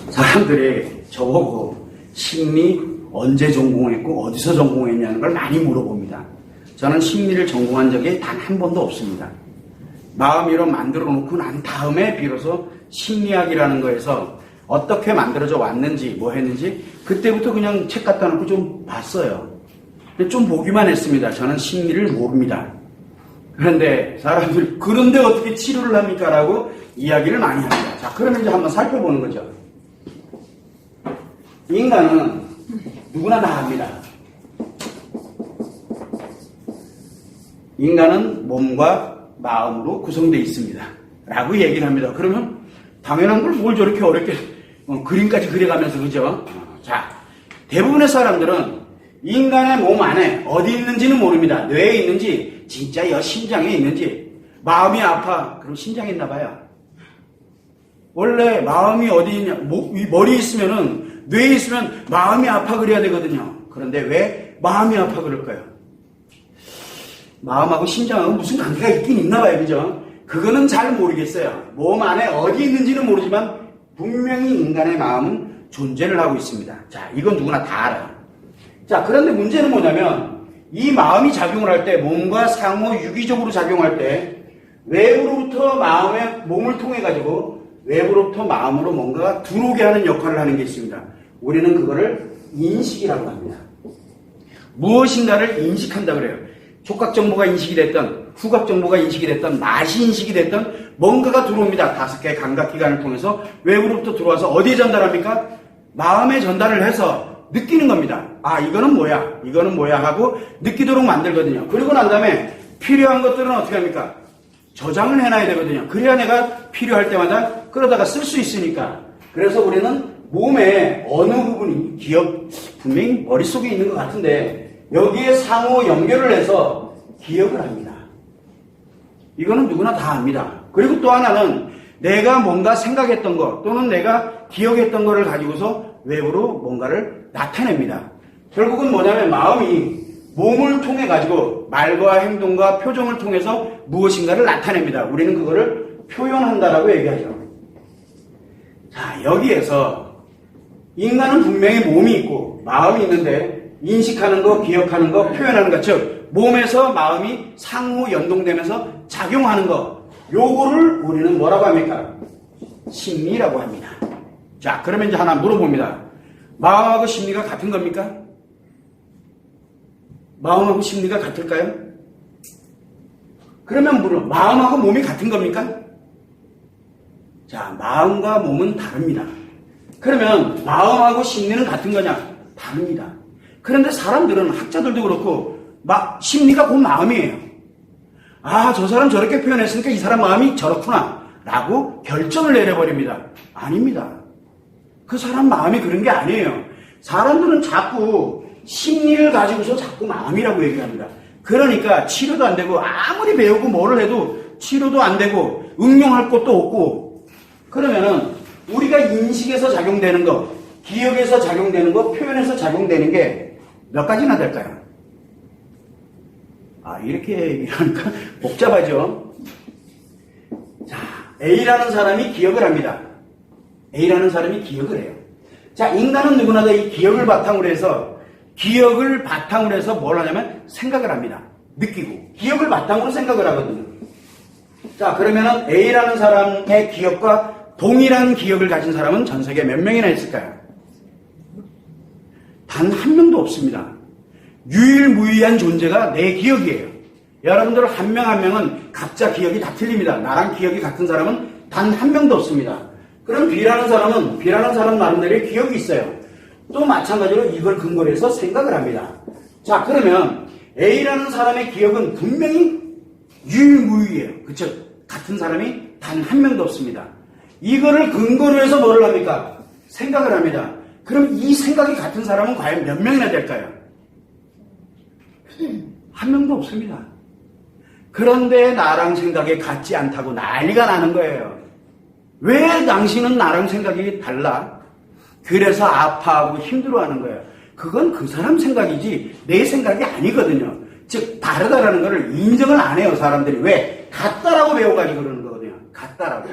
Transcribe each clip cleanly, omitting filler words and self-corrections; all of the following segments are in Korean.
사람들이 저보고 심리 언제 전공했고 어디서 전공했냐는 걸 많이 물어봅니다. 저는 심리를 전공한 적이 단 한 번도 없습니다. 마음으로 만들어 놓고 난 다음에 비로소 심리학이라는 거에서 어떻게 만들어져 왔는지 뭐 했는지 그때부터 그냥 책 갖다 놓고 좀 봤어요. 근데 좀 보기만 했습니다. 저는 심리를 모릅니다. 그런데 사람들이 그런데 어떻게 치료를 합니까? 라고 이야기를 많이 합니다. 자, 그러면 이제 한번 살펴보는 거죠. 인간은 누구나 다 합니다. 인간은 몸과 마음으로 구성되어 있습니다. 라고 얘기를 합니다. 그러면 당연한 걸 뭘 저렇게 어렵게 그림까지 그려가면서 그죠? 자, 대부분의 사람들은 인간의 몸 안에 어디 있는지는 모릅니다. 뇌에 있는지 진짜 심장에 있는지 마음이 아파 그럼 심장에 있나 봐요. 원래 마음이 어디 있냐 머리에 있으면은 뇌에 있으면 마음이 아파 그래야 되거든요. 그런데 왜 마음이 아파 그럴까요? 마음하고 심장하고 무슨 관계가 있긴 있나 봐요. 그죠? 그거는 잘 모르겠어요. 몸 안에 어디 있는지는 모르지만 분명히 인간의 마음은 존재를 하고 있습니다. 자, 이건 누구나 다 알아요. 자, 그런데 문제는 뭐냐면 이 마음이 작용을 할 때 몸과 상호 유기적으로 작용할 때 외부로부터 마음의 몸을 통해 가지고 외부로부터 마음으로 뭔가가 들어오게 하는 역할을 하는 게 있습니다. 우리는 그거를 인식이라고 합니다. 무엇인가를 인식한다 그래요. 촉각 정보가 인식이 됐던 후각 정보가 인식이 됐던 맛이 인식이 됐던 뭔가가 들어옵니다. 5개의 감각기관을 통해서 외부로부터 들어와서 어디에 전달합니까? 마음에 전달을 해서 느끼는 겁니다. 아, 이거는 뭐야? 이거는 뭐야? 하고 느끼도록 만들거든요. 그리고 난 다음에 필요한 것들은 어떻게 합니까? 저장을 해놔야 되거든요. 그래야 내가 필요할 때마다 끌어다가 쓸 수 있으니까. 그래서 우리는 몸의 어느 부분이 기억, 분명히 머릿속에 있는 것 같은데 여기에 상호 연결을 해서 기억을 합니다. 이거는 누구나 다 압니다. 그리고 또 하나는 내가 뭔가 생각했던 것 또는 내가 기억했던 것을 가지고서 외부로 뭔가를 나타냅니다. 결국은 뭐냐면 마음이 몸을 통해 가지고 말과 행동과 표정을 통해서 무엇인가를 나타냅니다. 우리는 그거를 표현한다라고 얘기하죠. 자, 여기에서 인간은 분명히 몸이 있고 마음이 있는데 인식하는 거, 기억하는 거, 표현하는 것, 즉 몸에서 마음이 상호 연동되면서 작용하는 거, 요거를 우리는 뭐라고 합니까? 심리라고 합니다. 자, 그러면 이제 하나 물어봅니다. 마음하고 심리가 같은 겁니까? 마음하고 심리가 같을까요? 그러면 마음하고 몸이 같은 겁니까? 자, 마음과 몸은 다릅니다. 그러면 마음하고 심리는 같은 거냐? 다릅니다. 그런데 사람들은 학자들도 그렇고 심리가 곧 마음이에요. 아, 저 사람 저렇게 표현했으니까 이 사람 마음이 저렇구나 라고 결정을 내려버립니다. 아닙니다. 그 사람 마음이 그런 게 아니에요. 사람들은 자꾸 심리를 가지고서 자꾸 마음이라고 얘기합니다. 그러니까 치료도 안 되고 아무리 배우고 뭐를 해도 치료도 안 되고 응용할 것도 없고 그러면은 우리가 인식에서 작용되는 거, 기억에서 작용되는 거, 표현에서 작용되는 게 몇 가지나 될까요? 아, 이렇게 얘기하니까 복잡하죠? 자, A라는 사람이 기억을 합니다. A라는 사람이 기억을 해요. 자, 인간은 누구나 다 이 기억을 바탕으로 해서 뭘 하냐면 생각을 합니다. 느끼고. 기억을 바탕으로 생각을 하거든요. 자, 그러면은 A라는 사람의 기억과 동일한 기억을 가진 사람은 전 세계에 몇 명이나 있을까요? 단 한 명도 없습니다. 유일무이한 존재가 내 기억이에요. 여러분들 한 명 한 명은 각자 기억이 다 틀립니다. 나랑 기억이 같은 사람은 단 한 명도 없습니다. 그럼 B라는 사람 나름대로의 기억이 있어요. 또 마찬가지로 이걸 근거로 해서 생각을 합니다. 자, 그러면 A라는 사람의 기억은 분명히 유일무이해요. 그쵸? 같은 사람이 단 한 명도 없습니다. 이거를 근거로 해서 뭐를 합니까? 생각을 합니다. 그럼 이 생각이 같은 사람은 과연 몇 명이나 될까요? 한 명도 없습니다. 그런데 나랑 생각이 같지 않다고 난리가 나는 거예요. 왜 당신은 나랑 생각이 달라? 그래서 아파하고 힘들어하는 거예요. 그건 그 사람 생각이지 내 생각이 아니거든요. 즉 다르다라는 것을 인정을 안 해요. 사람들이. 왜? 같다라고 배워가지고 그러는 거거든요. 같다라고.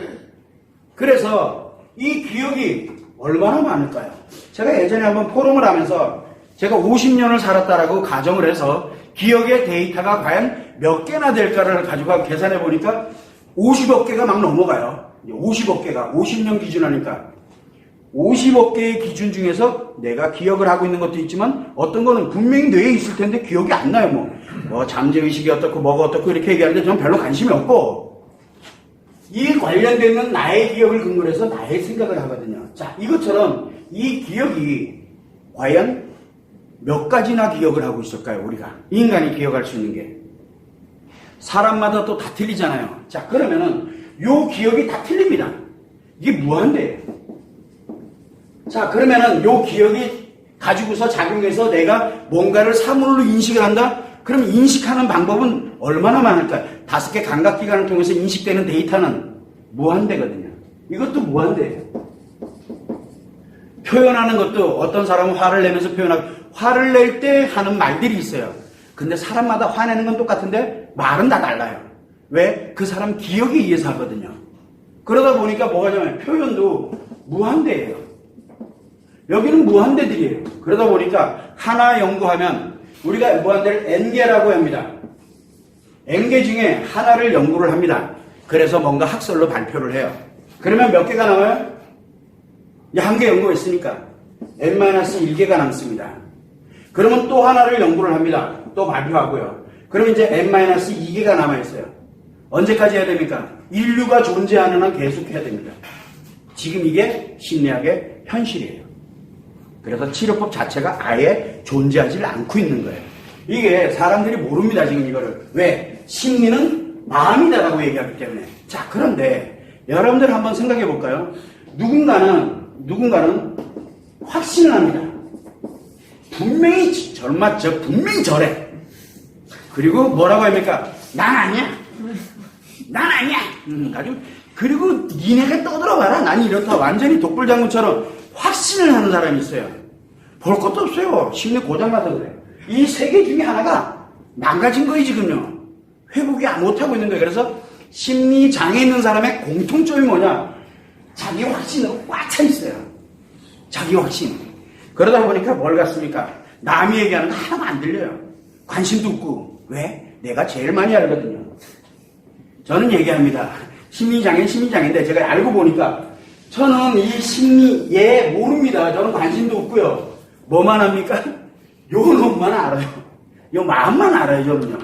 그래서 이 기억이 얼마나 많을까요? 제가 예전에 한번 포럼을 하면서 제가 50년을 살았다라고 가정을 해서 기억의 데이터가 과연 몇 개나 될까를 가지고 계산해 보니까 50억 개가 막 넘어가요. 50억 개가 50년 기준하니까 50억 개의 기준 중에서 내가 기억을 하고 있는 것도 있지만 어떤 거는 분명히 뇌에 있을 텐데 기억이 안 나요. 뭐 잠재의식이 어떻고 뭐가 어떻고 이렇게 얘기하는데 저는 별로 관심이 없고 이 관련되는 나의 기억을 근거로 해서 나의 생각을 하거든요. 자, 이것처럼 이 기억이 과연 몇 가지나 기억을 하고 있을까요? 우리가 인간이 기억할 수 있는 게 사람마다 또 다 틀리잖아요. 자, 그러면은 요 기억이 다 틀립니다. 이게 무한대예요. 자, 그러면은 요 기억이 가지고서 작용해서 내가 뭔가를 사물로 인식을 한다? 그럼 인식하는 방법은 얼마나 많을까? 5개 감각기관을 통해서 인식되는 데이터는 무한대거든요. 이것도 무한대예요. 표현하는 것도 어떤 사람은 화를 내면서 표현하고 화를 낼 때 하는 말들이 있어요. 근데 사람마다 화내는 건 똑같은데 말은 다 달라요. 왜? 그 사람 기억에 의해서 하거든요. 그러다 보니까 뭐가 냐면 표현도 무한대예요. 여기는 무한대들이에요. 그러다 보니까 하나 연구하면 우리가 무한대를 N개라고 합니다. N개 중에 하나를 연구를 합니다. 그래서 뭔가 학설로 발표를 해요. 그러면 몇 개가 나와요? 한 개 연구했으니까 N-1개가 남습니다. 그러면 또 하나를 연구를 합니다. 또 발표하고요. 그럼 이제 N-2개가 남아있어요. 언제까지 해야 됩니까? 인류가 존재하는 한 계속 해야 됩니다. 지금 이게 심리학의 현실이에요. 그래서 치료법 자체가 아예 존재하지 않고 있는 거예요. 이게 사람들이 모릅니다, 지금 이거를. 왜? 심리는 마음이다라고 얘기하기 때문에. 자, 그런데 여러분들 한번 생각해 볼까요? 누군가는 확신을 합니다. 분명히 분명히 저래. 그리고 뭐라고 합니까? 난 아니야. 난 아니야. 그리고 니네가 떠들어봐라. 난 이렇다. 완전히 독불장군처럼 확신을 하는 사람이 있어요. 볼 것도 없어요. 심리 고장나서 그래요. 이 세 개 중에 하나가 망가진 거예요, 지금요. 회복이 못하고 있는 거예요. 그래서 심리 장애 있는 사람의 공통점이 뭐냐? 자기 확신으로 꽉 차 있어요. 자기 확신. 그러다 보니까 뭘 같습니까? 남이 얘기하는 거 하나도 안 들려요. 관심도 없고. 왜? 내가 제일 많이 알거든요. 저는 얘기합니다. 심리장애인데 제가 알고 보니까 저는 이 심리, 모릅니다. 저는 관심도 없고요. 뭐만 합니까? 요 놈만 알아요. 요 마음만 알아요, 저는요.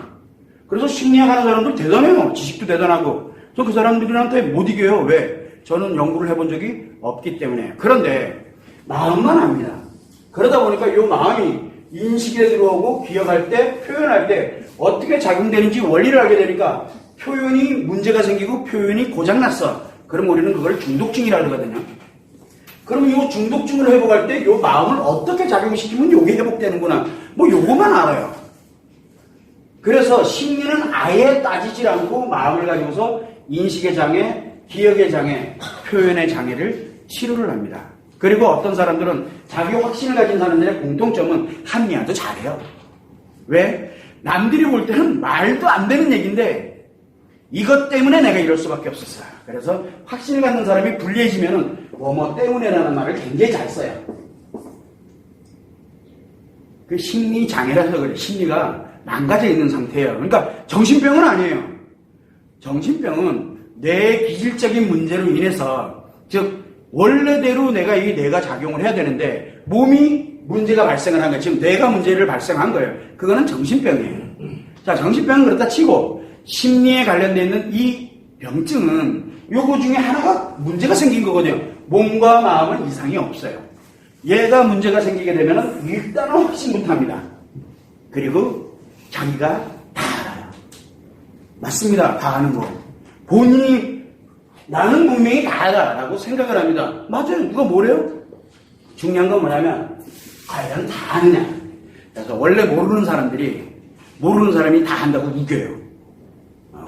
그래서 심리학 하는 사람들 대단해요. 지식도 대단하고. 저 그 사람들한테 못 이겨요. 왜? 저는 연구를 해본 적이 없기 때문에. 그런데 마음만 압니다. 그러다 보니까 요 마음이 인식에 들어오고 기억할 때, 표현할 때 어떻게 작용되는지 원리를 알게 되니까 표현이 문제가 생기고 표현이 고장났어. 그럼 우리는 그걸 중독증이라고 그러거든요. 그럼 이 중독증을 회복할 때 이 마음을 어떻게 작용시키면 이게 회복되는구나. 뭐 요거만 알아요. 그래서 심리는 아예 따지질 않고 마음을 가지고서 인식의 장애, 기억의 장애, 표현의 장애를 치료를 합니다. 그리고 어떤 사람들은 자기 확신을 가진 사람들의 공통점은 합리화도 잘해요. 왜? 남들이 볼 때는 말도 안 되는 얘기인데 이것 때문에 내가 이럴 수밖에 없었어요. 그래서 확신을 갖는 사람이 불리해지면은 뭐뭐 때문에라는 말을 굉장히 잘 써요. 그 심리 장애라서 그래. 심리가 망가져 있는 상태예요. 그러니까 정신병은 아니에요. 정신병은 뇌의 기질적인 문제로 인해서, 즉 원래대로 내가 작용을 해야 되는데 몸이 문제가 발생을 한 거예요. 지금 뇌가 문제를 발생한 거예요. 그거는 정신병이에요. 자, 정신병은 그렇다 치고 심리에 관련되어 있는 이 병증은 요거 중에 하나가 문제가 생긴 거거든요. 몸과 마음은 이상이 없어요. 얘가 문제가 생기게 되면 일단은 확신부터 합니다. 그리고 자기가 다 알아요. 맞습니다. 다 아는 거. 본인이 나는 분명히 다 알아라고 생각을 합니다. 맞아요. 누가 뭐래요? 중요한 건 뭐냐면 과연 다 아느냐. 그래서 원래 모르는 사람이 다 한다고 우겨요.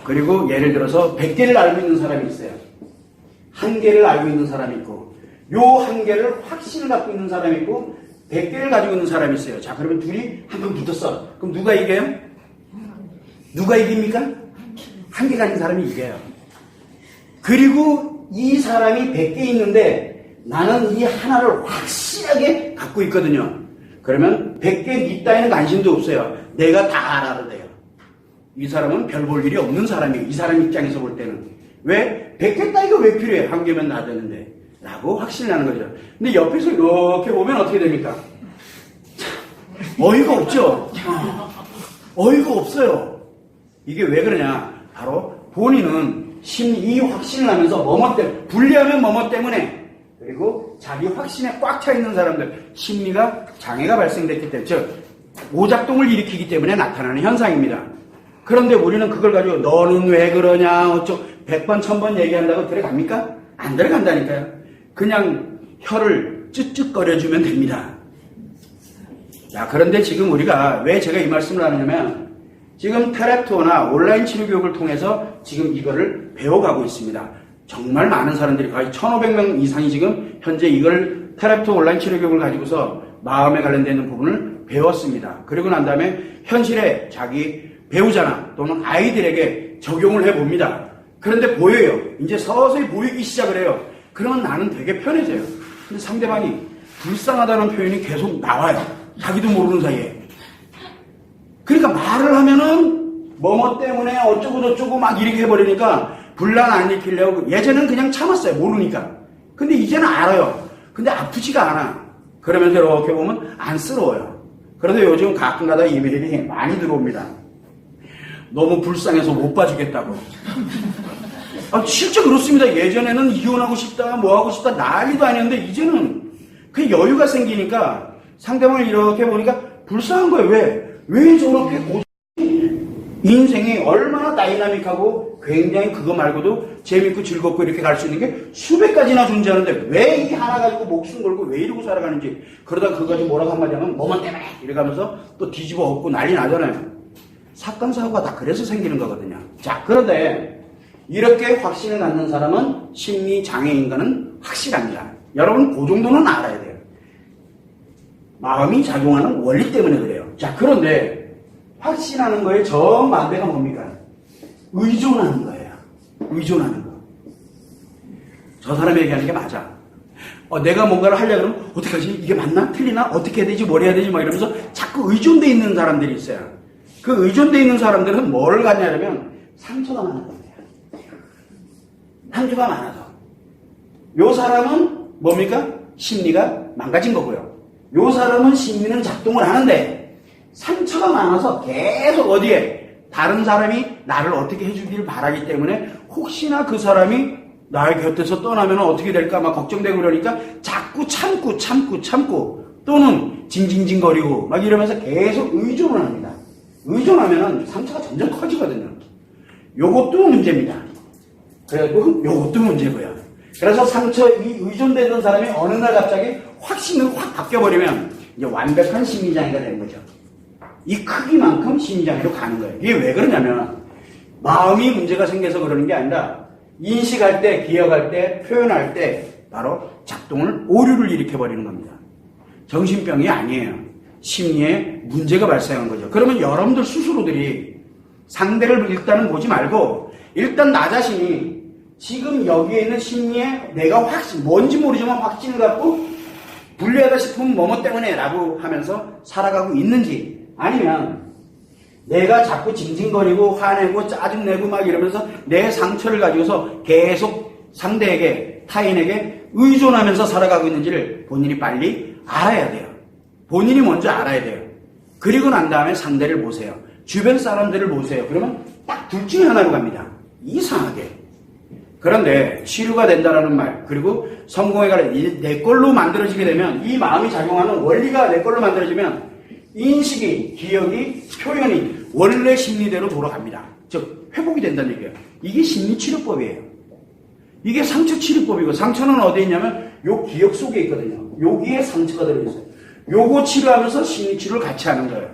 그리고 예를 들어서 100개를 알고 있는 사람이 있어요. 1개를 알고 있는 사람이 있고 요 1개를 확신을 갖고 있는 사람이 있고 100개를 가지고 있는 사람이 있어요. 자, 그러면 둘이 한 번 붙었어. 그럼 누가 이겨요? 누가 이깁니까? 1개 가진 사람이 이겨요. 그리고 이 사람이 100개 있는데 나는 이 하나를 확실하게 갖고 있거든요. 그러면 100개 니 따위는 관심도 없어요. 내가 다 알아도 돼요. 이 사람은 별 볼 일이 없는 사람이에요. 이 사람 입장에서 볼 때는. 왜? 100개 따위가 왜 필요해? 한 개면 나 되는데. 라고 확신이 나는 거죠. 근데 옆에서 이렇게 보면 어떻게 됩니까? 어이가 없죠? 어이가 없어요. 이게 왜 그러냐? 바로 본인은 이 확신을 하면서 뭐뭐 때문에, 불리하면 뭐뭐 때문에, 그리고 자기 확신에 꽉 차 있는 사람들, 심리가 장애가 발생됐기 때문에, 즉, 오작동을 일으키기 때문에 나타나는 현상입니다. 그런데 우리는 그걸 가지고 너는 왜 그러냐, 어쩌고, 100번, 1000번 얘기한다고 들어갑니까? 안 들어간다니까요. 그냥 혀를 쯧쯧거려주면 됩니다. 자, 그런데 지금 우리가 왜 제가 이 말씀을 하느냐면, 지금 테랩투어나 온라인 치료 교육을 통해서 지금 이거를 배워가고 있습니다. 정말 많은 사람들이 거의 1500명 이상이 지금 현재 이걸 테랩투어 온라인 치료 교육을 가지고서 마음에 관련되는 부분을 배웠습니다. 그리고 난 다음에 현실에 자기 배우자나 또는 아이들에게 적용을 해봅니다. 그런데 보여요. 이제 서서히 보이기 시작을 해요. 그러면 나는 되게 편해져요. 근데 상대방이 불쌍하다는 표현이 계속 나와요. 자기도 모르는 사이에. 그러니까 말을 하면은 뭐뭐 때문에 어쩌고저쩌고 막 이렇게 해버리니까 분란 안 일으키려고 예전에는 그냥 참았어요. 모르니까. 근데 이제는 알아요. 근데 아프지가 않아. 그러면서 이렇게 보면 안쓰러워요. 그런데 요즘 가끔가다 이메일이 많이 들어옵니다. 너무 불쌍해서 못 봐주겠다고. 실제 그렇습니다. 예전에는 이혼하고 싶다, 뭐 하고 싶다, 난리도 아니었는데 이제는 그 여유가 생기니까 상대방을 이렇게 보니까 불쌍한 거예요. 왜 저렇게 인생이 얼마나 다이나믹하고 굉장히 그거 말고도 재밌고 즐겁고 이렇게 갈 수 있는 게 수백 가지나 존재하는데 왜 이 하나 가지고 목숨 걸고 왜 이러고 살아가는지. 그러다 그거 가지고 뭐라고 한마디 하면 뭐만 때문에 이래가면서 또 뒤집어 엎고 난리 나잖아요. 사건 사고가 다 그래서 생기는 거거든요. 자, 그런데 이렇게 확신을 갖는 사람은 심리장애인과는 확실합니다. 여러분 그 정도는 알아야 돼요. 마음이 작용하는 원리 때문에 그래요. 자, 그런데 확신하는 거에 정반대가 뭡니까? 의존하는 거예요. 의존하는 거. 저 사람이 얘기하는 게 맞아. 내가 뭔가를 하려고 그러면 어떡하지? 이게 맞나? 틀리나? 어떻게 해야 되지? 뭘 해야 되지? 막 이러면서 자꾸 의존돼 있는 사람들이 있어요. 그 의존돼 있는 사람들은 뭘 갖냐면 상처가 많은 겁니다. 상처가 많아서. 요 사람은 뭡니까? 심리가 망가진 거고요. 요 사람은 심리는 작동을 하는데 상처가 많아서 계속 어디에 다른 사람이 나를 어떻게 해주기를 바라기 때문에 혹시나 그 사람이 나의 곁에서 떠나면 어떻게 될까 막 걱정되고 그러니까 자꾸 참고 또는 징징징거리고 막 이러면서 계속 의존을 합니다. 의존하면 상처가 점점 커지거든요. 요것도 문제입니다. 그래도 요것도 문제고요. 그래서 이 의존되던 사람이 어느 날 갑자기 확신을 확 바뀌어버리면 이제 완벽한 심리장애가 되는 거죠. 이 크기만큼 심리장애로 가는 거예요. 이게 왜 그러냐면 마음이 문제가 생겨서 그러는 게 아니라 인식할 때, 기억할 때, 표현할 때 바로 작동을 오류를 일으켜버리는 겁니다. 정신병이 아니에요. 심리에 문제가 발생한 거죠. 그러면 여러분들 스스로들이 상대를 일단은 보지 말고 일단 나 자신이 지금 여기에 있는 심리에 내가 뭔지 모르지만 확신을 갖고 불리하다 싶으면 뭐뭐 때문에 라고 하면서 살아가고 있는지 아니면 내가 자꾸 징징거리고 화내고 짜증내고 막 이러면서 내 상처를 가지고서 계속 상대에게 타인에게 의존하면서 살아가고 있는지를 본인이 빨리 알아야 돼요. 본인이 먼저 알아야 돼요. 그리고 난 다음에 상대를 보세요. 주변 사람들을 보세요. 그러면 딱 둘 중에 하나로 갑니다. 이상하게. 그런데 치료가 된다라는 말 그리고 성공에 관해 내 걸로 만들어지게 되면 이 마음이 작용하는 원리가 내 걸로 만들어지면 인식이, 기억이, 표현이 원래 심리대로 돌아갑니다. 즉 회복이 된다는 얘기예요. 이게 심리치료법이에요. 이게 상처치료법이고 상처는 어디에 있냐면 요 기억 속에 있거든요. 여기에 상처가 들어있어요. 요거 치료하면서 심리치료를 같이 하는 거예요.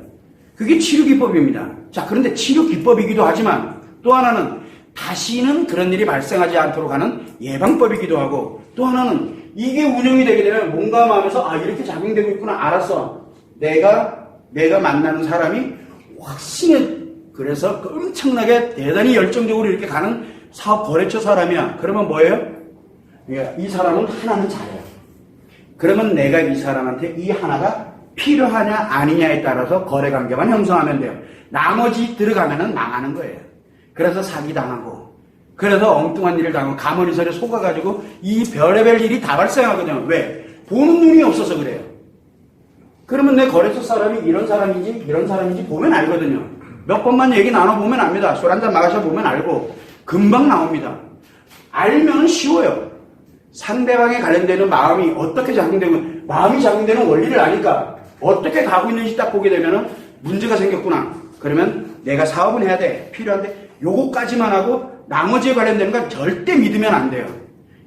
그게 치료기법입니다. 자, 그런데 치료기법이기도 하지만 또 하나는 다시는 그런 일이 발생하지 않도록 하는 예방법이기도 하고 또 하나는 이게 운영이 되게 되면 뭔가 마음에서 이렇게 작용되고 있구나 알았어. 내가 만나는 사람이 확신에 그래서 엄청나게 대단히 열정적으로 이렇게 가는 사업 거래처 사람이야. 그러면 뭐예요? 이 사람은 하나는 잘해요. 그러면 내가 이 사람한테 이 하나가 필요하냐 아니냐에 따라서 거래관계만 형성하면 돼요. 나머지 들어가면은 망하는 거예요. 그래서 사기당하고, 그래서 엉뚱한 일을 당하고, 가문이설에 속아가지고 이 별의별 일이 다 발생하거든요. 왜? 보는 눈이 없어서 그래요. 그러면 내 거래처 사람이 이런 사람인지 이런 사람인지 보면 알거든요. 몇 번만 얘기 나눠보면 압니다. 술 한잔 마셔보면 알고 금방 나옵니다. 알면 쉬워요. 상대방에 관련되는 마음이 어떻게 작용되고, 마음이 작용되는 원리를 아니까 어떻게 가고 있는지 딱 보게 되면 문제가 생겼구나. 그러면 내가 사업은 해야 돼. 필요한데 요거까지만 하고 나머지에 관련되는 건 절대 믿으면 안 돼요.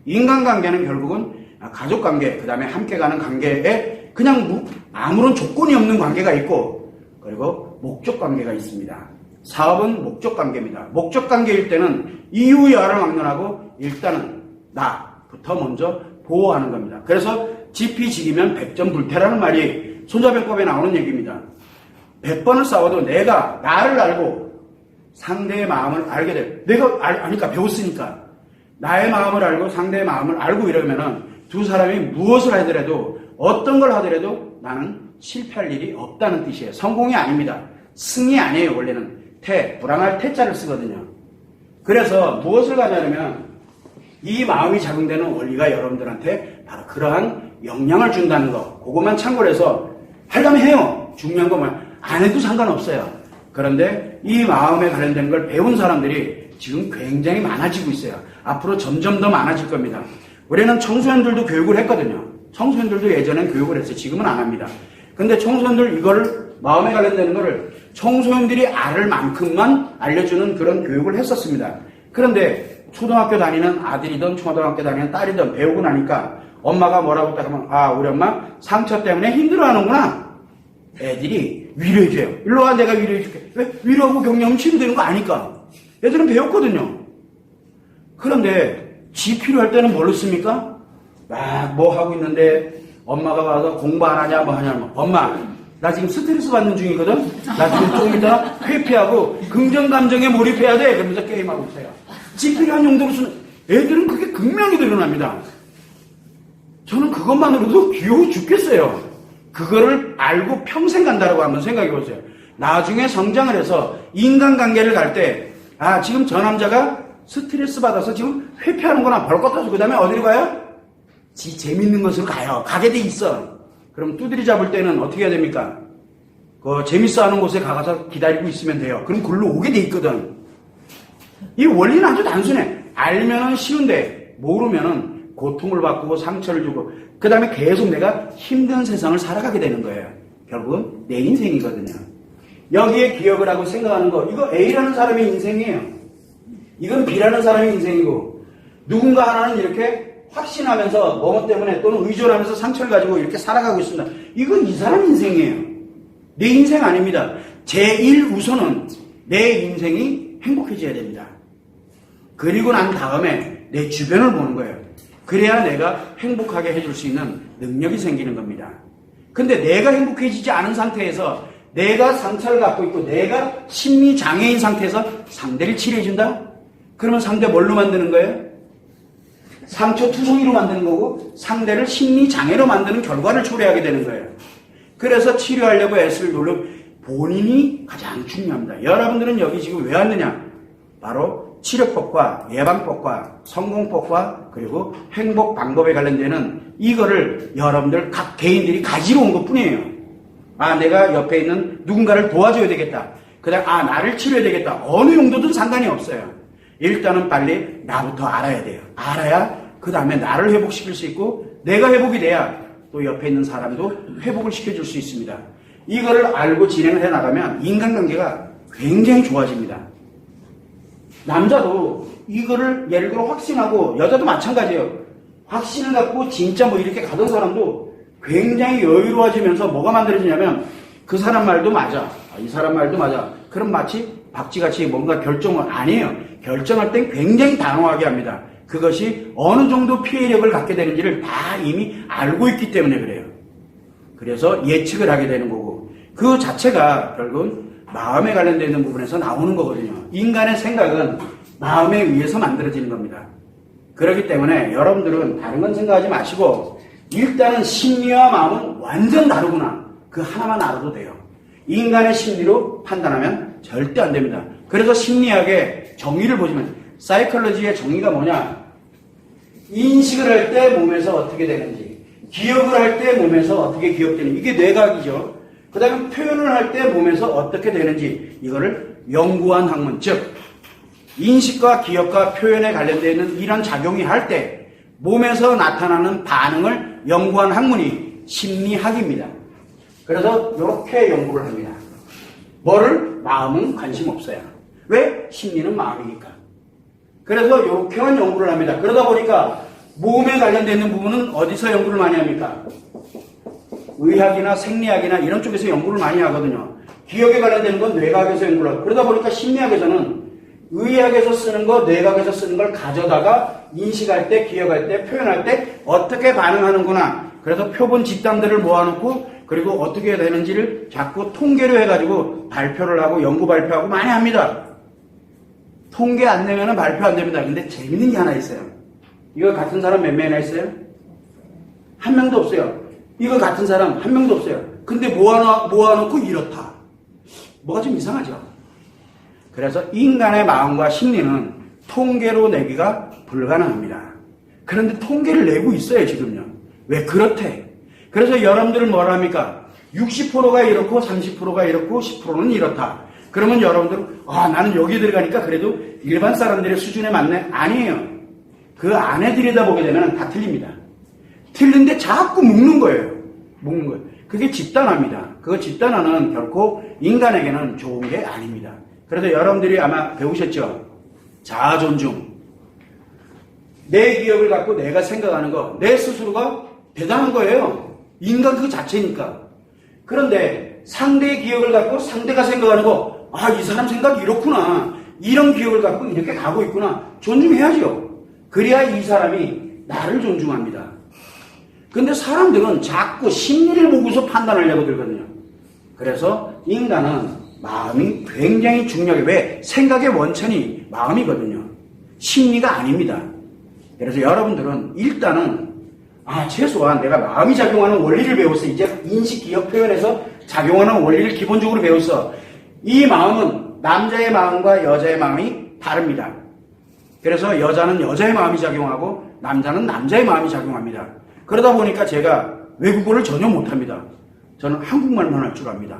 인간관계는 결국은 가족관계, 그 다음에 함께 가는 관계에 그냥 아무런 조건이 없는 관계가 있고, 그리고 목적관계가 있습니다. 사업은 목적관계입니다. 목적관계일 때는 이유야를 막론하고 일단은 나부터 먼저 보호하는 겁니다. 그래서 지피지기면 백전불태라는 말이 손자병법에 나오는 얘기입니다. 100번을 싸워도 내가 나를 알고 상대의 마음을 알게 돼. 내가 아니까 배웠으니까. 나의 마음을 알고 상대의 마음을 알고 이러면은 두 사람이 무엇을 하더라도 어떤 걸 하더라도 나는 실패할 일이 없다는 뜻이에요. 성공이 아닙니다. 승이 아니에요. 원래는 불안할 태자를 쓰거든요. 그래서 무엇을 가냐면 이 마음이 작용되는 원리가 여러분들한테 바로 그러한 영향을 준다는 거. 그것만 참고를 해서 하려면 해요. 중요한 것만 안 해도 상관없어요. 그런데 이 마음에 관련된 걸 배운 사람들이 지금 굉장히 많아지고 있어요. 앞으로 점점 더 많아질 겁니다. 우리는 청소년들도 교육을 했거든요. 청소년들도 예전엔 교육을 했어요. 지금은 안 합니다. 근데 청소년들 이거를 마음에 관련되는 거를 청소년들이 알을 만큼만 알려주는 그런 교육을 했었습니다. 그런데 초등학교 다니는 아들이든 초등학교 다니는 딸이든 배우고 나니까 엄마가 뭐라고 딱 하면 우리 엄마 상처 때문에 힘들어하는구나. 애들이 위로해줘요. 일로 와, 내가 위로해줄게. 왜? 위로하고 격려하면 치료되는 거 아니까. 애들은 배웠거든요. 그런데 지 필요할 때는 뭘로 씁니까? 막 뭐 하고 있는데 엄마가 와서 공부 안 하냐 뭐 하냐 뭐. 엄마 나 지금 스트레스 받는 중이거든. 나 지금 조금 이따 회피하고 긍정 감정에 몰입해야 돼. 그러면서 게임하고 있어요. 지 필요한 용도로 쓰는 애들은 그게 극명히 드러납니다. 저는 그것만으로도 귀여워 죽겠어요. 그거를 알고 평생 간다라고 한번 생각해 보세요. 나중에 성장을 해서 인간관계를 갈 때 지금 저 남자가 스트레스 받아서 지금 회피하는구나. 벌것 타서 그 다음에 어디로 가요? 지 재밌는 곳으로 가요. 가게 돼 있어. 그럼 두드리 잡을 때는 어떻게 해야 됩니까? 그 재밌어 하는 곳에 가서 기다리고 있으면 돼요. 그럼 글로 오게 돼 있거든. 이 원리는 아주 단순해. 알면은 쉬운데 모르면은 고통을 받고 상처를 주고 그 다음에 계속 내가 힘든 세상을 살아가게 되는 거예요. 결국은 내 인생이거든요. 여기에 기억을 하고 생각하는 거, 이거 A라는 사람의 인생이에요. 이건 B라는 사람의 인생이고, 누군가 하나는 이렇게 확신하면서 뭐 때문에 또는 의존하면서 상처를 가지고 이렇게 살아가고 있습니다. 이건 이 사람 인생이에요. 내 인생 아닙니다. 제1우선은 내 인생이 행복해져야 됩니다. 그리고 난 다음에 내 주변을 보는 거예요. 그래야 내가 행복하게 해줄 수 있는 능력이 생기는 겁니다. 근데 내가 행복해지지 않은 상태에서 내가 상처를 갖고 있고 내가 심리장애인 상태에서 상대를 치료해준다? 그러면 상대 뭘로 만드는 거예요? 상처 투성이로 만드는 거고 상대를 심리장애로 만드는 결과를 초래하게 되는 거예요. 그래서 치료하려고 애쓸 노력, 본인이 가장 중요합니다. 여러분들은 여기 지금 왜 왔느냐? 바로 치료법과 예방법과 성공법과 그리고 행복 방법에 관련되는 이거를 여러분들 각 개인들이 가지러 온 것 뿐이에요. 내가 옆에 있는 누군가를 도와줘야 되겠다. 그 다음 나를 치료해야 되겠다. 어느 용도든 상관이 없어요. 일단은 빨리 나부터 알아야 돼요. 알아야 그 다음에 나를 회복시킬 수 있고 내가 회복이 돼야 또 옆에 있는 사람도 회복을 시켜줄 수 있습니다. 이거를 알고 진행을 해나가면 인간관계가 굉장히 좋아집니다. 남자도 이거를 예를 들어 확신하고 여자도 마찬가지예요. 확신을 갖고 진짜 뭐 이렇게 가던 사람도 굉장히 여유로워지면서 뭐가 만들어지냐면 그 사람 말도 맞아. 이 사람 말도 맞아. 그럼 마치 박쥐같이 뭔가 결정을 안 해요. 결정할 땐 굉장히 단호하게 합니다. 그것이 어느 정도 피해력을 갖게 되는지를 다 이미 알고 있기 때문에 그래요. 그래서 예측을 하게 되는 거고 그 자체가 결국은 마음에 관련되어 있는 부분에서 나오는 거거든요. 인간의 생각은 마음에 의해서 만들어지는 겁니다. 그렇기 때문에 여러분들은 다른 건 생각하지 마시고 일단은 심리와 마음은 완전 다르구나. 그 하나만 알아도 돼요. 인간의 심리로 판단하면 절대 안 됩니다. 그래서 심리학의 정의를 보시면 사이콜로지의 정의가 뭐냐? 인식을 할 때 몸에서 어떻게 되는지, 기억을 할 때 몸에서 어떻게 기억되는지, 이게 뇌각이죠. 그 다음에 표현을 할 때 몸에서 어떻게 되는지, 이거를 연구한 학문, 즉 인식과 기억과 표현에 관련되어 있는 이런 작용이 할 때 몸에서 나타나는 반응을 연구한 학문이 심리학입니다. 그래서 이렇게 연구를 합니다. 뭐를? 마음은 관심 없어요. 왜? 심리는 마음이니까. 그래서 이렇게만 연구를 합니다. 그러다 보니까 몸에 관련되어 있는 부분은 어디서 연구를 많이 합니까? 의학이나 생리학이나 이런 쪽에서 연구를 많이 하거든요. 기억에 관련되는 건 뇌과학에서 연구를 하고, 그러다 보니까 심리학에서는 의학에서 쓰는 거, 뇌과학에서 쓰는 걸 가져다가 인식할 때, 기억할 때, 표현할 때 어떻게 반응하는구나. 그래서 표본 집단들을 모아놓고 그리고 어떻게 해야 되는지를 자꾸 통계로 해가지고 발표를 하고 연구 발표하고 많이 합니다. 통계 안 내면 발표 안 됩니다. 근데 재밌는 게 하나 있어요. 이거 같은 사람 몇 명이나 있어요? 한 명도 없어요. 이거 같은 사람 한 명도 없어요. 근데 모아놓고 이렇다. 뭐가 좀 이상하죠? 그래서 인간의 마음과 심리는 통계로 내기가 불가능합니다. 그런데 통계를 내고 있어요, 지금요. 왜 그렇대? 그래서 여러분들은 뭐라 합니까? 60%가 이렇고 30%가 이렇고 10%는 이렇다. 그러면 여러분들은 나는 여기 들어가니까 그래도 일반 사람들의 수준에 맞네? 아니에요. 그 안에 들여다보게 되면 다 틀립니다. 틀린데 자꾸 묶는 거예요. 묶는 거예요. 그게 집단화입니다. 그 집단화는 결코 인간에게는 좋은 게 아닙니다. 그래서 여러분들이 아마 배우셨죠? 자아존중. 내 기억을 갖고 내가 생각하는 거, 내 스스로가 대단한 거예요. 인간 그 자체니까. 그런데 상대의 기억을 갖고 상대가 생각하는 거, 이 사람 생각이 이렇구나. 이런 기억을 갖고 이렇게 가고 있구나. 존중해야죠. 그래야 이 사람이 나를 존중합니다. 근데 사람들은 자꾸 심리를 보고서 판단하려고 들거든요. 그래서 인간은 마음이 굉장히 중요해요. 왜? 생각의 원천이 마음이거든요. 심리가 아닙니다. 그래서 여러분들은 일단은 최소한 내가 마음이 작용하는 원리를 배웠어. 이제 인식, 기억, 표현에서 작용하는 원리를 기본적으로 배웠어. 이 마음은 남자의 마음과 여자의 마음이 다릅니다. 그래서 여자는 여자의 마음이 작용하고 남자는 남자의 마음이 작용합니다. 그러다 보니까 제가 외국어를 전혀 못합니다. 저는 한국말만 할 줄 압니다.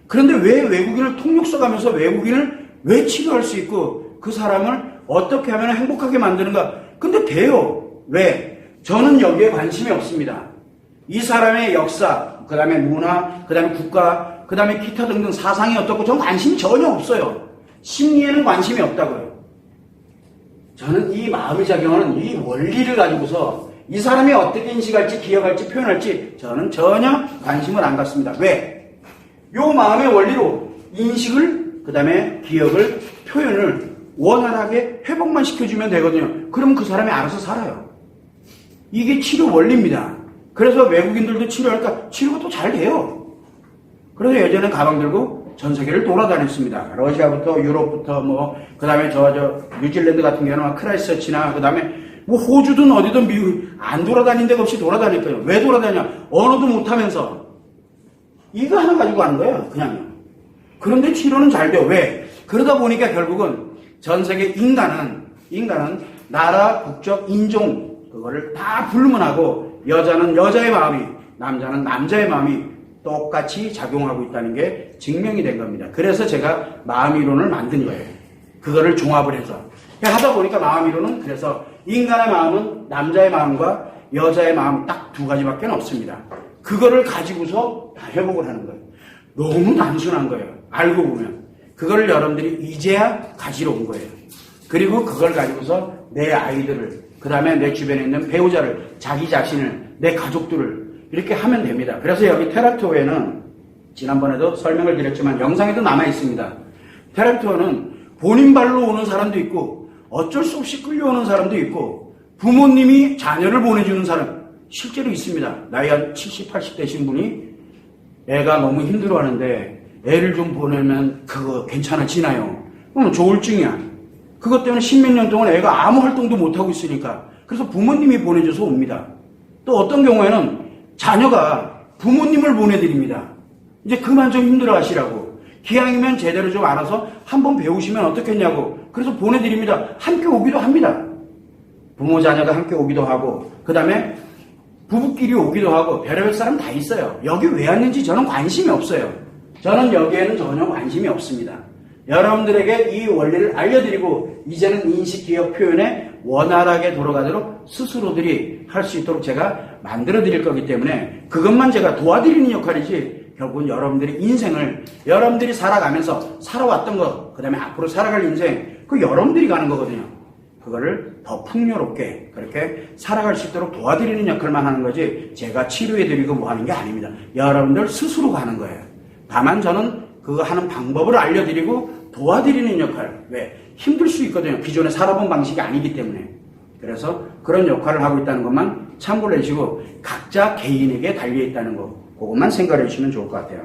그런데 왜 외국인을 통역 써가면서 외국인을 왜 치료할 수 있고 그 사람을 어떻게 하면 행복하게 만드는가? 근데 돼요. 왜? 저는 여기에 관심이 없습니다. 이 사람의 역사, 그 다음에 문화, 그 다음에 국가, 그 다음에 기타 등등 사상이 어떻고 저는 관심이 전혀 없어요. 심리에는 관심이 없다고요. 저는 이 마음이 작용하는 이 원리를 가지고서 이 사람이 어떻게 인식할지, 기억할지, 표현할지 저는 전혀 관심을 안 갖습니다. 왜? 요 마음의 원리로 인식을, 그 다음에 기억을, 표현을 원활하게 회복만 시켜주면 되거든요. 그러면 그 사람이 알아서 살아요. 이게 치료 원리입니다. 그래서 외국인들도 치료할까? 치료가 또 잘 돼요. 그래서 예전에 가방 들고 전 세계를 돌아다녔습니다. 러시아부터 유럽부터 그 다음에 뉴질랜드 같은 경우는 크라이스처치나 그 다음에 호주든 어디든 미국 안 돌아다닌 데가 없이 돌아다닐 거예요. 왜 돌아다냐? 언어도 못하면서. 이거 하나 가지고 가는 거예요. 그냥요. 그런데 치료는 잘 돼요. 왜? 그러다 보니까 결국은 전 세계 인간은 나라, 국적, 인종 그거를 다 불문하고 여자는 여자의 마음이, 남자는 남자의 마음이 똑같이 작용하고 있다는 게 증명이 된 겁니다. 그래서 제가 마음이론을 만든 거예요. 그거를 종합을 해서. 하다 보니까 마음이론은 그래서 인간의 마음은 남자의 마음과 여자의 마음 딱 두 가지밖에 없습니다. 그거를 가지고서 다 회복을 하는 거예요. 너무 단순한 거예요. 알고 보면. 그거를 여러분들이 이제야 가지러 온 거예요. 그리고 그걸 가지고서 내 아이들을, 그 다음에 내 주변에 있는 배우자를, 자기 자신을, 내 가족들을 이렇게 하면 됩니다. 그래서 여기 테라피오에는 지난번에도 설명을 드렸지만 영상에도 남아 있습니다. 테라피오는 본인 발로 오는 사람도 있고 어쩔 수 없이 끌려오는 사람도 있고 부모님이 자녀를 보내주는 사람 실제로 있습니다. 나이 한 70, 80 되신 분이 애가 너무 힘들어하는데 애를 좀 보내면 그거 괜찮아지나요? 그럼 조울증이야. 그것 때문에 십몇 년 동안 애가 아무 활동도 못하고 있으니까. 그래서 부모님이 보내줘서 옵니다. 또 어떤 경우에는 자녀가 부모님을 보내드립니다. 이제 그만 좀 힘들어 하시라고. 기왕이면 제대로 좀 알아서 한번 배우시면 어떻겠냐고. 그래서 보내드립니다. 함께 오기도 합니다. 부모 자녀가 함께 오기도 하고, 그 다음에 부부끼리 오기도 하고, 별의별 사람 다 있어요. 여기 왜 왔는지 저는 관심이 없어요. 저는 여기에는 전혀 관심이 없습니다. 여러분들에게 이 원리를 알려드리고, 이제는 인식기억 표현에 원활하게 돌아가도록 스스로들이 할 수 있도록 제가 만들어 드릴 거기 때문에 그것만 제가 도와드리는 역할이지, 결국은 여러분들의 인생을 여러분들이 살아가면서 살아왔던 것, 그 다음에 앞으로 살아갈 인생, 그 여러분들이 가는 거거든요. 그거를 더 풍요롭게 그렇게 살아갈 수 있도록 도와드리는 역할만 하는 거지, 제가 치료해드리고 뭐 하는 게 아닙니다. 여러분들 스스로 가는 거예요. 다만 저는 그거 하는 방법을 알려드리고 도와드리는 역할. 왜? 힘들 수 있거든요. 기존에 살아본 방식이 아니기 때문에. 그래서 그런 역할을 하고 있다는 것만 참고를 해주시고, 각자 개인에게 달려있다는 거, 그것만 생각해 주시면 좋을 것 같아요.